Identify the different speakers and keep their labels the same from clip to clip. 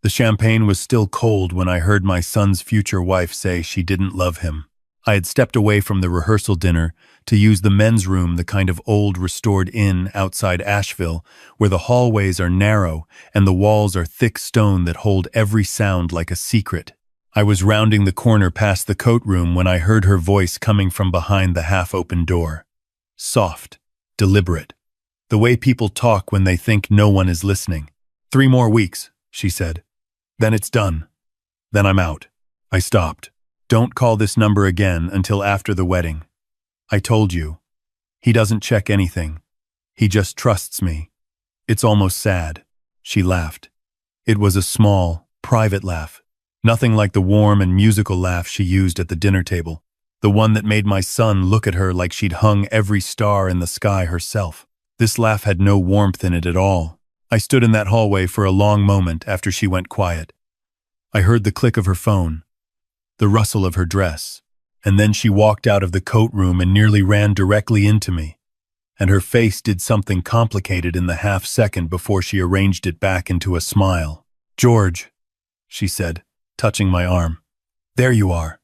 Speaker 1: The champagne was still cold when I heard my son's future wife say she didn't love him. I had stepped away from the rehearsal dinner to use the men's room, the kind of old restored inn outside Asheville, where the hallways are narrow and the walls are thick stone that hold every sound like a secret. I was rounding the corner past the coat room when I heard her voice coming from behind the half-open door. Soft, deliberate. The way people talk when they think no one is listening. 3 more weeks, she said. Then it's done. Then I'm out. I stopped. Don't call this number again until after the wedding. I told you. He doesn't check anything. He just trusts me. It's almost sad. She laughed. It was a small, private laugh. Nothing like the warm and musical laugh she used at the dinner table. The one that made my son look at her like she'd hung every star in the sky herself. This laugh had no warmth in it at all. I stood in that hallway for a long moment after she went quiet. I heard the click of her phone, the rustle of her dress, and then she walked out of the coat room and nearly ran directly into me. And her face did something complicated in the half-second before she arranged it back into a smile. "George," she said, touching my arm. "There you are.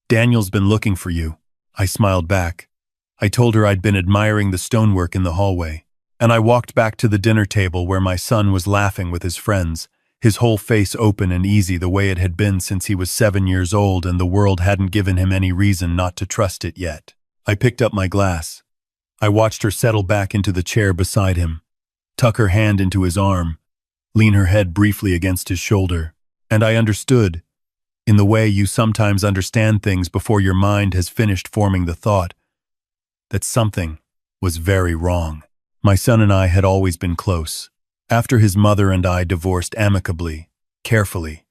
Speaker 1: Daniel's been looking for you." I smiled back. I told her I'd been admiring the stonework in the hallway, and I walked back to the dinner table where my son was laughing with his friends, his whole face open and easy the way it had been since he was 7 years old and the world hadn't given him any reason not to trust it yet. I picked up my glass. I watched her settle back into the chair beside him, tuck her hand into his arm, lean her head briefly against his shoulder, and I understood, in the way you sometimes understand things before your mind has finished forming the thought, that something was very wrong. My son and I had always been close. After his mother and I divorced amicably, carefully,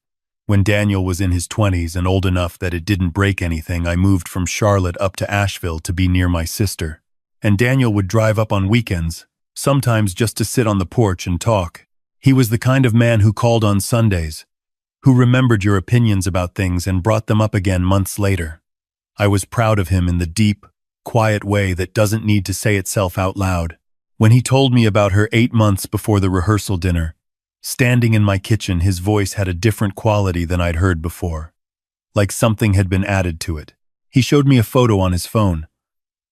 Speaker 1: when Daniel was in his 20s and old enough that it didn't break anything, I moved from Charlotte up to Asheville to be near my sister. And Daniel would drive up on weekends, sometimes just to sit on the porch and talk. He was the kind of man who called on Sundays, who remembered your opinions about things and brought them up again months later. I was proud of him in the deep, quiet way that doesn't need to say itself out loud. When he told me about her 8 months before the rehearsal dinner, standing in my kitchen, his voice had a different quality than I'd heard before, like something had been added to it. He showed me a photo on his phone,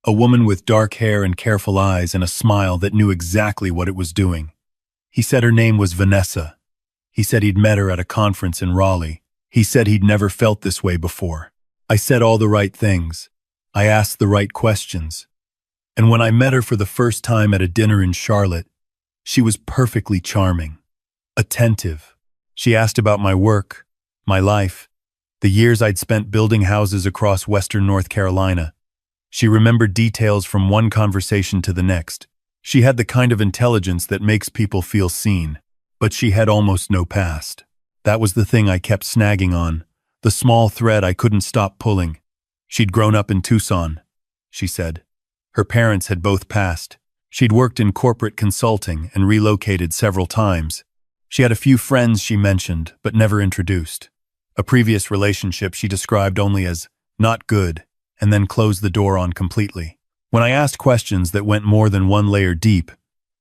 Speaker 1: a woman with dark hair and careful eyes and a smile that knew exactly what it was doing. He said her name was Vanessa. He said he'd met her at a conference in Raleigh. He said he'd never felt this way before. I said all the right things. I asked the right questions. And when I met her for the first time at a dinner in Charlotte, she was perfectly charming, attentive. She asked about my work, my life, the years I'd spent building houses across western North Carolina. She remembered details from one conversation to the next. She had the kind of intelligence that makes people feel seen, but she had almost no past. That was the thing I kept snagging on, the small thread I couldn't stop pulling. She'd grown up in Tucson, she said. Her parents had both passed. She'd worked in corporate consulting and relocated several times. She had a few friends she mentioned, but never introduced. A previous relationship she described only as not good, and then closed the door on completely. When I asked questions that went more than one layer deep,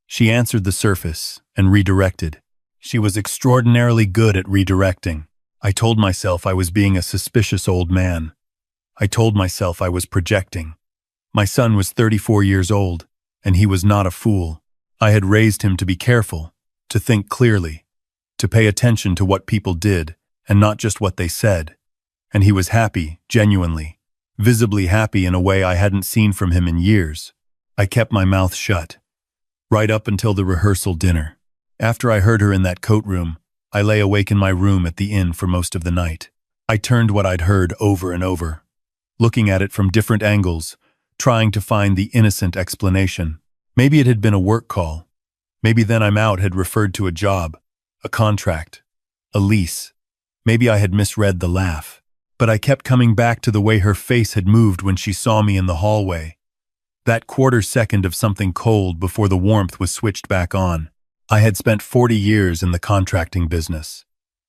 Speaker 1: she answered the surface and redirected. She was extraordinarily good at redirecting. I told myself I was being a suspicious old man. I told myself I was projecting. My son was 34 years old, and he was not a fool. I had raised him to be careful, to think clearly, to pay attention to what people did, and not just what they said. And he was happy, genuinely, visibly happy in a way I hadn't seen from him in years. I kept my mouth shut, right up until the rehearsal dinner. After I heard her in that coat room, I lay awake in my room at the inn for most of the night. I turned what I'd heard over and over, looking at it from different angles, trying to find the innocent explanation. Maybe it had been a work call. Maybe then I'm out had referred to a job, a contract, a lease. Maybe I had misread the laugh. But I kept coming back to the way her face had moved when she saw me in the hallway. That quarter second of something cold before the warmth was switched back on. I had spent 40 years in the contracting business,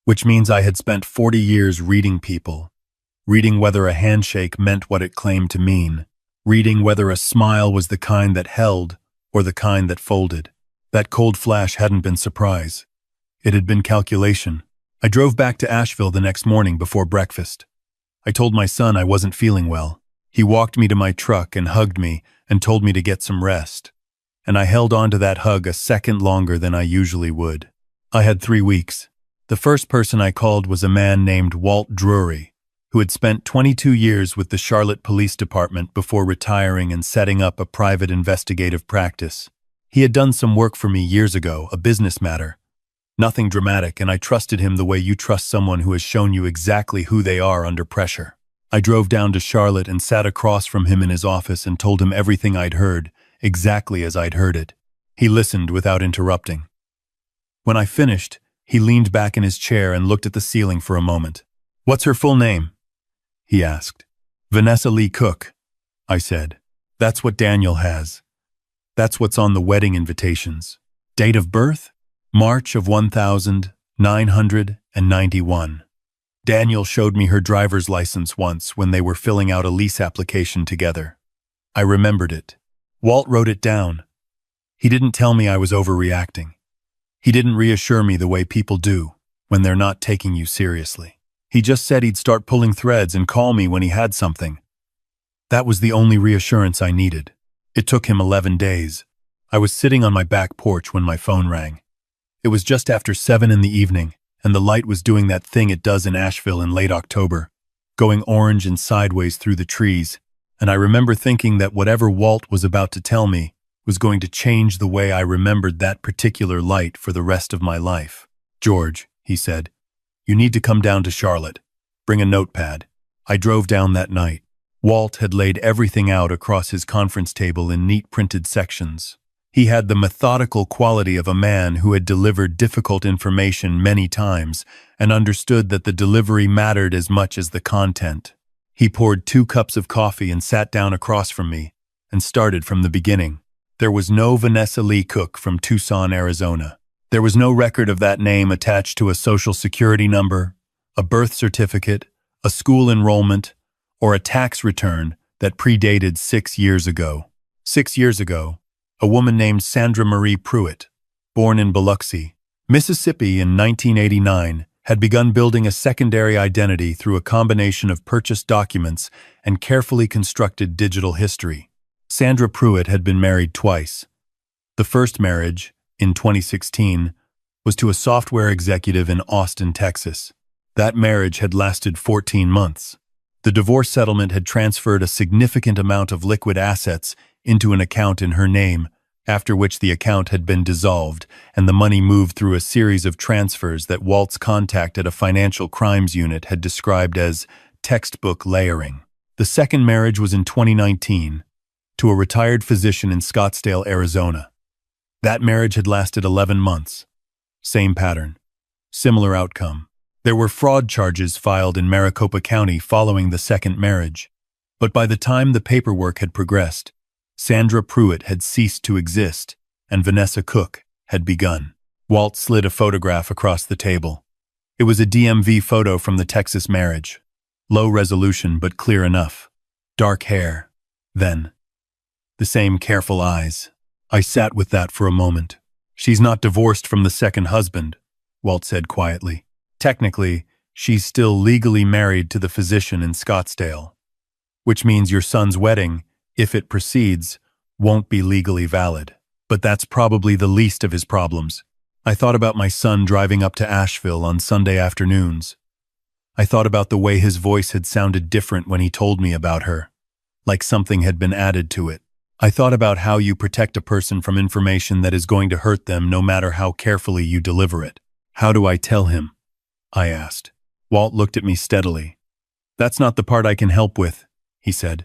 Speaker 1: which means I had spent 40 years reading people, reading whether a handshake meant what it claimed to mean, reading whether a smile was the kind that held or the kind that folded. That cold flash hadn't been surprise. It had been calculation, I drove back to Asheville the next morning before breakfast. I told my son I wasn't feeling well. He walked me to my truck and hugged me and told me to get some rest. And I held on to that hug a second longer than I usually would. I had 3 weeks. The first person I called was a man named Walt Drury, who had spent 22 years with the Charlotte Police Department before retiring and setting up a private investigative practice. He had done some work for me years ago, a business matter. Nothing dramatic, and I trusted him the way you trust someone who has shown you exactly who they are under pressure. I drove down to Charlotte and sat across from him in his office and told him everything I'd heard, exactly as I'd heard it. He listened without interrupting. When I finished, he leaned back in his chair and looked at the ceiling for a moment. "What's her full name?" he asked. "Vanessa Lee Cook," I said. "That's what Daniel has. That's what's on the wedding invitations. Date of birth? March of 1991. Daniel showed me her driver's license once when they were filling out a lease application together. I remembered it. Walt wrote it down. He didn't tell me I was overreacting. He didn't reassure me the way people do when they're not taking you seriously. He just said he'd start pulling threads and call me when he had something. That was the only reassurance I needed. It took him 11 days. I was sitting on my back porch when my phone rang. It was just after 7 in the evening, and the light was doing that thing it does in Asheville in late October, going orange and sideways through the trees, and I remember thinking that whatever Walt was about to tell me was going to change the way I remembered that particular light for the rest of my life. "George," he said, "you need to come down to Charlotte. Bring a notepad." I drove down that night. Walt had laid everything out across his conference table in neat printed sections. He had the methodical quality of a man who had delivered difficult information many times and understood that the delivery mattered as much as the content. He poured 2 cups of coffee and sat down across from me and started from the beginning. There was no Vanessa Lee Cook from Tucson, Arizona. There was no record of that name attached to a social security number, a birth certificate, a school enrollment, or a tax return that predated 6 years ago. 6 years ago, a woman named Sandra Marie Pruitt, born in Biloxi, Mississippi in 1989, had begun building a secondary identity through a combination of purchased documents and carefully constructed digital history. Sandra Pruitt had been married twice. The first marriage, in 2016, was to a software executive in Austin, Texas. That marriage had lasted 14 months. The divorce settlement had transferred a significant amount of liquid assets into an account in her name, after which the account had been dissolved and the money moved through a series of transfers that Walt's contact at a financial crimes unit had described as textbook layering. The second marriage was in 2019, to a retired physician in Scottsdale, Arizona. That marriage had lasted 11 months. Same pattern. Similar outcome. There were fraud charges filed in Maricopa County following the second marriage. But by the time the paperwork had progressed, Sandra Pruitt had ceased to exist, and Vanessa Cook had begun. Walt slid a photograph across the table. It was a DMV photo from the Texas marriage. Low resolution, but clear enough. Dark hair. Then, the same careful eyes. I sat with that for a moment. "She's not divorced from the second husband," Walt said quietly. "Technically, she's still legally married to the physician in Scottsdale, which means your son's wedding, if it proceeds, won't be legally valid. But that's probably the least of his problems." I thought about my son driving up to Asheville on Sunday afternoons. I thought about the way his voice had sounded different when he told me about her, like something had been added to it. I thought about how you protect a person from information that is going to hurt them no matter how carefully you deliver it. "How do I tell him?" I asked. Walt looked at me steadily. "That's not the part I can help with," he said.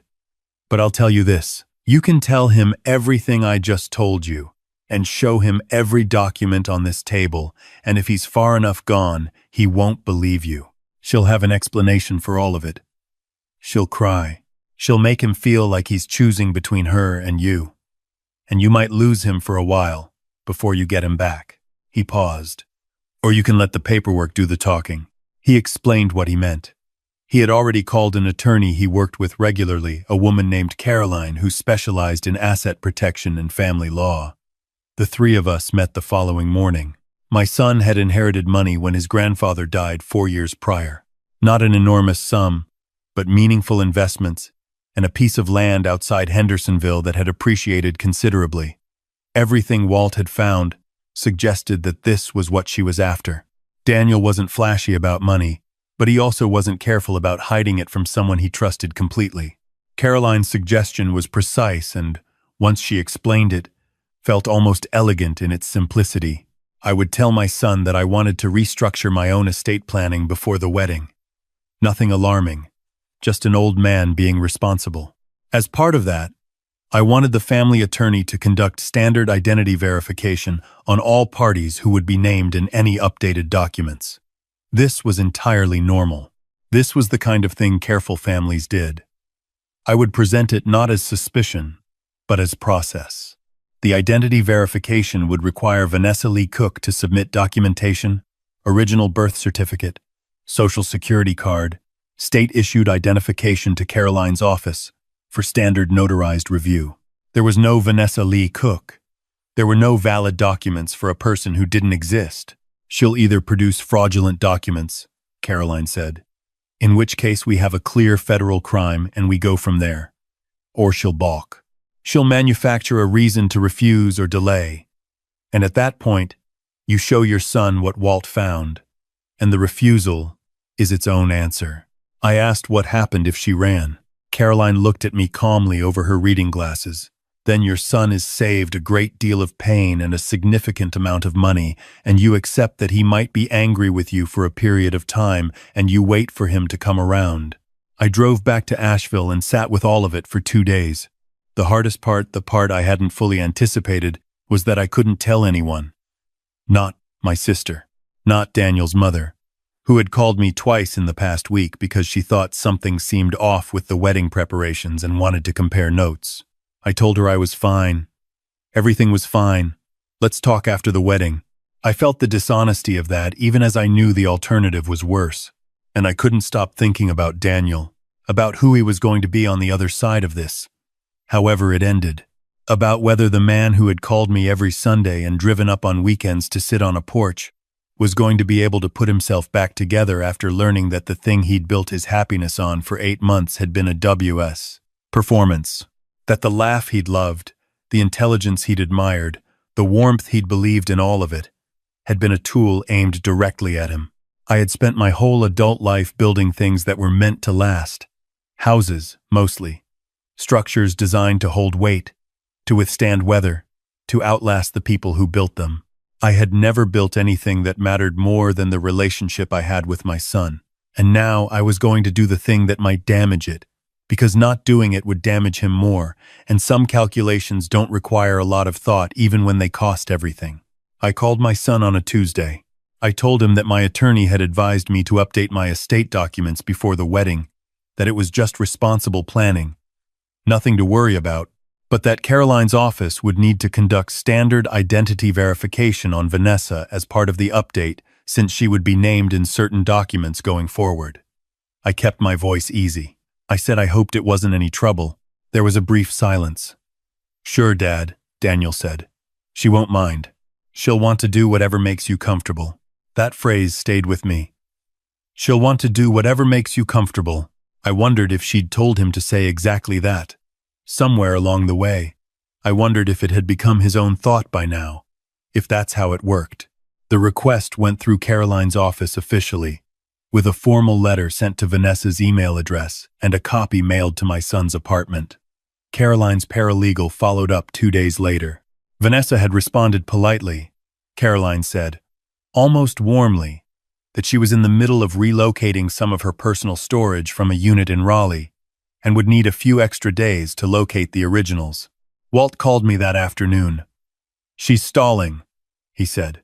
Speaker 1: "But I'll tell you this. You can tell him everything I just told you, and show him every document on this table, and if he's far enough gone, he won't believe you. She'll have an explanation for all of it. She'll cry. She'll make him feel like he's choosing between her and you might lose him for a while before you get him back." He paused. "Or you can let the paperwork do the talking." He explained what he meant. He had already called an attorney he worked with regularly, a woman named Caroline who specialized in asset protection and family law. The 3 of us met the following morning. My son had inherited money when his grandfather died 4 years prior. Not an enormous sum, but meaningful investments and a piece of land outside Hendersonville that had appreciated considerably. Everything Walt had found suggested that this was what she was after. Daniel wasn't flashy about money, but he also wasn't careful about hiding it from someone he trusted completely. Caroline's suggestion was precise and, once she explained it, felt almost elegant in its simplicity. I would tell my son that I wanted to restructure my own estate planning before the wedding. Nothing alarming, just an old man being responsible. As part of that, I wanted the family attorney to conduct standard identity verification on all parties who would be named in any updated documents. This was entirely normal. This was the kind of thing careful families did. I would present it not as suspicion, but as process. The identity verification would require Vanessa Lee Cook to submit documentation, original birth certificate, social security card, state-issued identification to Caroline's office for standard notarized review. There was no Vanessa Lee Cook. There were no valid documents for a person who didn't exist. She'll either produce fraudulent documents, Caroline said, in which case we have a clear federal crime and we go from there. Or she'll balk. She'll manufacture a reason to refuse or delay. And at that point, you show your son what Walt found, and the refusal is its own answer. I asked what happened if she ran. Caroline looked at me calmly over her reading glasses. Then your son is saved a great deal of pain and a significant amount of money, and you accept that he might be angry with you for a period of time, and you wait for him to come around. I drove back to Asheville and sat with all of it for 2 days. The hardest part, the part I hadn't fully anticipated, was that I couldn't tell anyone. Not my sister. Not Daniel's mother, who had called me twice in the past week because she thought something seemed off with the wedding preparations and wanted to compare notes. I told her I was fine. Everything was fine. Let's talk after the wedding. I felt the dishonesty of that even as I knew the alternative was worse. And I couldn't stop thinking about Daniel, about who he was going to be on the other side of this. However it ended. About whether the man who had called me every Sunday and driven up on weekends to sit on a porch was going to be able to put himself back together after learning that the thing he'd built his happiness on for 8 months had been a WS performance. That the laugh he'd loved, the intelligence he'd admired, the warmth he'd believed in all of it, had been a tool aimed directly at him. I had spent my whole adult life building things that were meant to last. Houses, mostly. Structures designed to hold weight, to withstand weather, to outlast the people who built them. I had never built anything that mattered more than the relationship I had with my son. And now I was going to do the thing that might damage it, because not doing it would damage him more, and some calculations don't require a lot of thought even when they cost everything. I called my son on a Tuesday. I told him that my attorney had advised me to update my estate documents before the wedding, that it was just responsible planning, nothing to worry about, but that Caroline's office would need to conduct standard identity verification on Vanessa as part of the update since she would be named in certain documents going forward. I kept my voice easy. I said I hoped it wasn't any trouble. There was a brief silence. "Sure, Dad," Daniel said. "She won't mind. She'll want to do whatever makes you comfortable." That phrase stayed with me. She'll want to do whatever makes you comfortable. I wondered if she'd told him to say exactly that. Somewhere along the way, I wondered if it had become his own thought by now, if that's how it worked. The request went through Caroline's office officially, with a formal letter sent to Vanessa's email address and a copy mailed to my son's apartment. Caroline's paralegal followed up 2 days later. Vanessa had responded politely, Caroline said, almost warmly, that she was in the middle of relocating some of her personal storage from a unit in Raleigh and would need a few extra days to locate the originals. Walt called me that afternoon. "She's stalling," he said.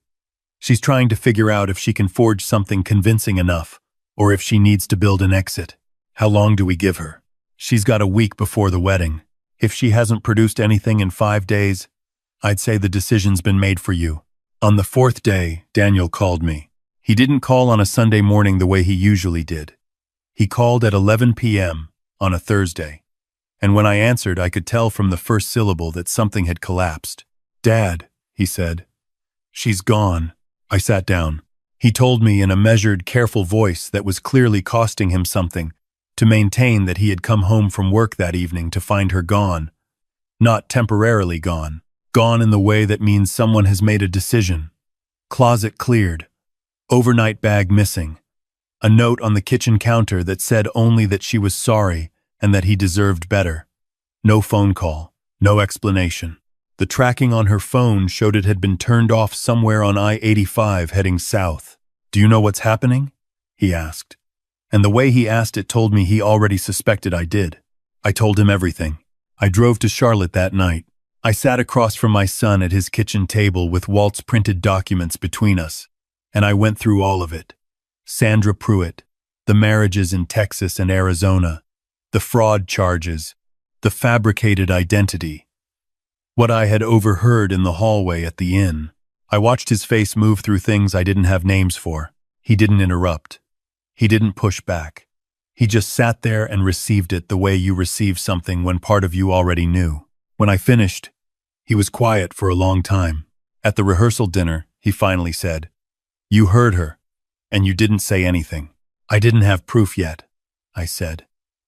Speaker 1: "She's trying to figure out if she can forge something convincing enough, or if she needs to build an exit. How long do we give her? She's got a week before the wedding. If she hasn't produced anything in 5 days, I'd say the decision's been made for you." On the 4th day, Daniel called me. He didn't call on a Sunday morning the way he usually did. He called at 11 p.m. on a Thursday, and when I answered, I could tell from the first syllable that something had collapsed. "Dad," he said, "she's gone." I sat down. He told me in a measured, careful voice that was clearly costing him something to maintain that he had come home from work that evening to find her gone. Not temporarily gone. Gone in the way that means someone has made a decision. Closet cleared. Overnight bag missing. A note on the kitchen counter that said only that she was sorry and that he deserved better. No phone call. No explanation. The tracking on her phone showed it had been turned off somewhere on I-85 heading south. "Do you know what's happening?" he asked. And the way he asked it told me he already suspected I did. I told him everything. I drove to Charlotte that night. I sat across from my son at his kitchen table with Walt's printed documents between us, and I went through all of it. Sandra Pruitt, the marriages in Texas and Arizona, the fraud charges, the fabricated identity, what I had overheard in the hallway at the inn. I watched his face move through things I didn't have names for. He didn't interrupt. He didn't push back. He just sat there and received it the way you receive something when part of you already knew. When I finished, he was quiet for a long time. At the rehearsal dinner, he finally said, "You heard her, and you didn't say anything." "I didn't have proof yet," I said.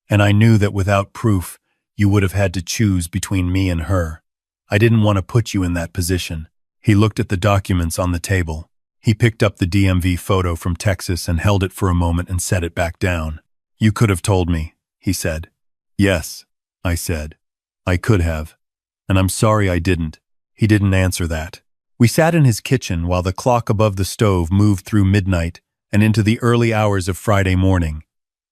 Speaker 1: "And I knew that without proof, you would have had to choose between me and her. I didn't want to put you in that position." He looked at the documents on the table. He picked up the DMV photo from Texas and held it for a moment and set it back down. "You could have told me," he said. "Yes," I said. "I could have. And I'm sorry I didn't." He didn't answer that. We sat in his kitchen while the clock above the stove moved through midnight and into the early hours of Friday morning.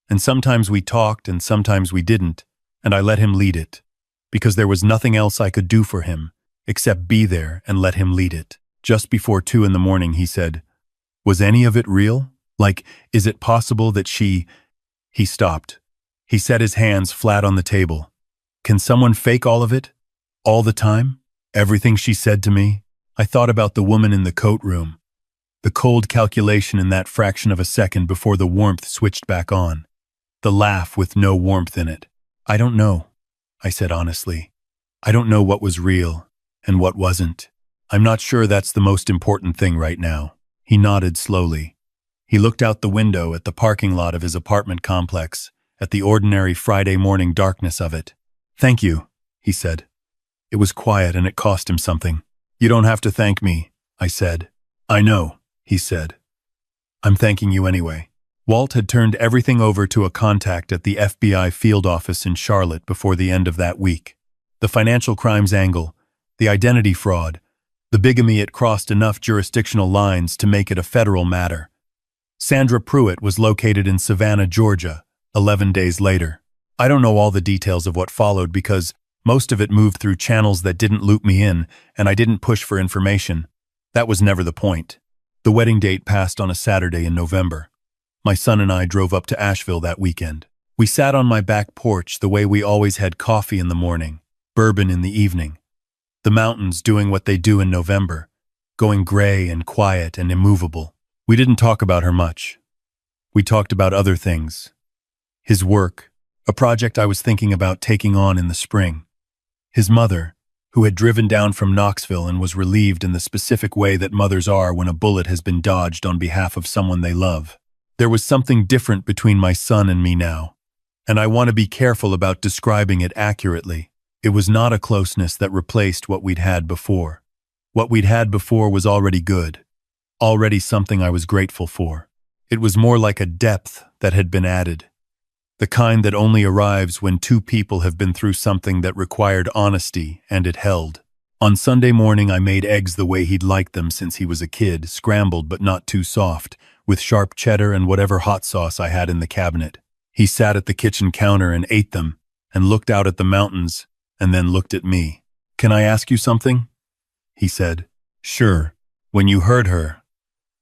Speaker 1: And sometimes we talked and sometimes we didn't, and I let him lead it, because there was nothing else I could do for him except be there and let him lead it. Just before 2 in the morning, he said, "Was any of it real? Like, is it possible that she—" He stopped. He set his hands flat on the table. "Can someone fake all of it? All the time? Everything she said to me?" I thought about the woman in the coat room. The cold calculation in that fraction of a second before the warmth switched back on. The laugh with no warmth in it. "I don't know," I said honestly. "I don't know what was real and what wasn't. I'm not sure that's the most important thing right now." He nodded slowly. He looked out the window at the parking lot of his apartment complex, at the ordinary Friday morning darkness of it. "Thank you," he said. It was quiet and it cost him something. "You don't have to thank me," I said. "I know," he said. "I'm thanking you anyway." Walt had turned everything over to a contact at the FBI field office in Charlotte before the end of that week. The financial crimes angle, the identity fraud, the bigamy, it crossed enough jurisdictional lines to make it a federal matter. Sandra Pruitt was located in Savannah, Georgia, 11 days later. I don't know all the details of what followed because most of it moved through channels that didn't loop me in, and I didn't push for information. That was never the point. The wedding date passed on a Saturday in November. My son and I drove up to Asheville that weekend. We sat on my back porch the way we always had, coffee in the morning, bourbon in the evening. The mountains doing what they do in November, going gray and quiet and immovable. We didn't talk about her much. We talked about other things. His work, a project I was thinking about taking on in the spring. His mother, who had driven down from Knoxville and was relieved in the specific way that mothers are when a bullet has been dodged on behalf of someone they love. There was something different between my son and me now, and I want to be careful about describing it accurately. It was not a closeness that replaced what we'd had before. What we'd had before was already good, already something I was grateful for. It was more like a depth that had been added, the kind that only arrives when two people have been through something that required honesty and it held. On Sunday morning, I made eggs the way he'd liked them since he was a kid, scrambled but not too soft, with sharp cheddar and whatever hot sauce I had in the cabinet. He sat at the kitchen counter and ate them, and looked out at the mountains, and then looked at me. "Can I ask you something?" he said. "Sure." "When you heard her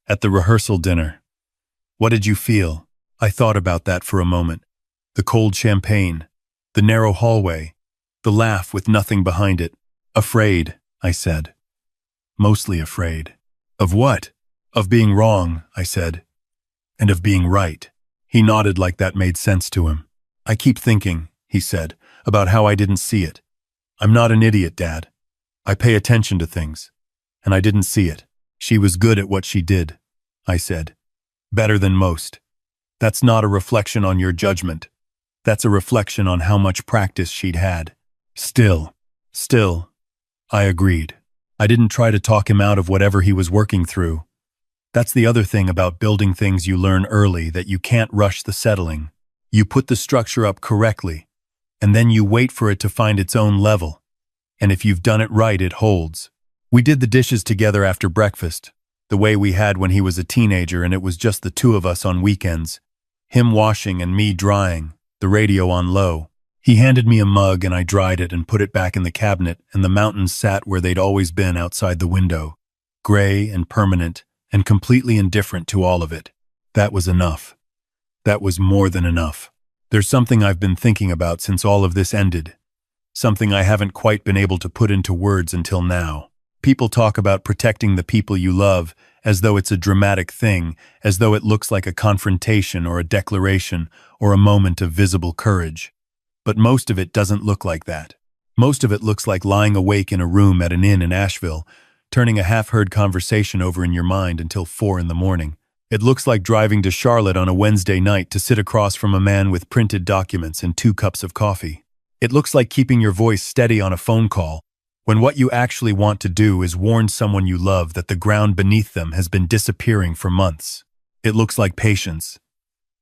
Speaker 1: at the rehearsal dinner, what did you feel?" I thought about that for a moment. The cold champagne, the narrow hallway, the laugh with nothing behind it. "Afraid," I said. "Mostly afraid." "Of what?" "Of being wrong," I said. "And of being right." He nodded like that made sense to him. "I keep thinking," he said, "about how I didn't see it. I'm not an idiot, Dad. I pay attention to things. And I didn't see it. She was good at what she did, I said. Better than most. That's not a reflection on your judgment. That's a reflection on how much practice she'd had. Still, I agreed. I didn't try to talk him out of whatever he was working through. That's the other thing about building things you learn early, that you can't rush the settling. You put the structure up correctly, and then you wait for it to find its own level. And if you've done it right, it holds. We did the dishes together after breakfast, the way we had when he was a teenager and it was just the two of us on weekends. Him washing and me drying, the radio on low. He handed me a mug and I dried it and put it back in the cabinet, and the mountains sat where they'd always been outside the window, gray and permanent and completely indifferent to all of it. That was enough. That was more than enough. There's something I've been thinking about since all of this ended. Something I haven't quite been able to put into words until now. People talk about protecting the people you love as though it's a dramatic thing, as though it looks like a confrontation or a declaration or a moment of visible courage. But most of it doesn't look like that. Most of it looks like lying awake in a room at an inn in Asheville, turning a half-heard conversation over in your mind until 4 in the morning. It looks like driving to Charlotte on a Wednesday night to sit across from a man with printed documents and 2 cups of coffee. It looks like keeping your voice steady on a phone call, when what you actually want to do is warn someone you love that the ground beneath them has been disappearing for months. It looks like patience.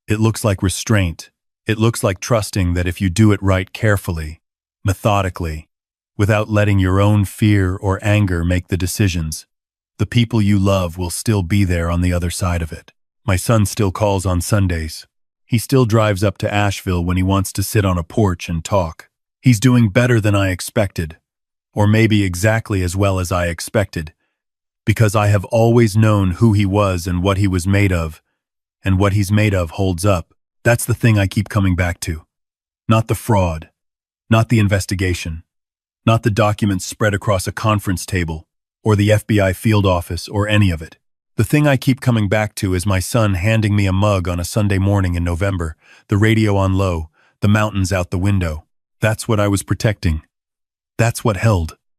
Speaker 1: It looks like restraint. It looks like trusting that if you do it right carefully, methodically, without letting your own fear or anger make the decisions, the people you love will still be there on the other side of it. My son still calls on Sundays. He still drives up to Asheville when he wants to sit on a porch and talk. He's doing better than I expected, or maybe exactly as well as I expected, because I have always known who he was and what he was made of, and what he's made of holds up. That's the thing I keep coming back to. Not the fraud, not the investigation, not the documents spread across a conference table, or the FBI field office, or any of it. The thing I keep coming back to is my son handing me a mug on a Sunday morning in November, the radio on low, the mountains out the window. That's what I was protecting. That's what held.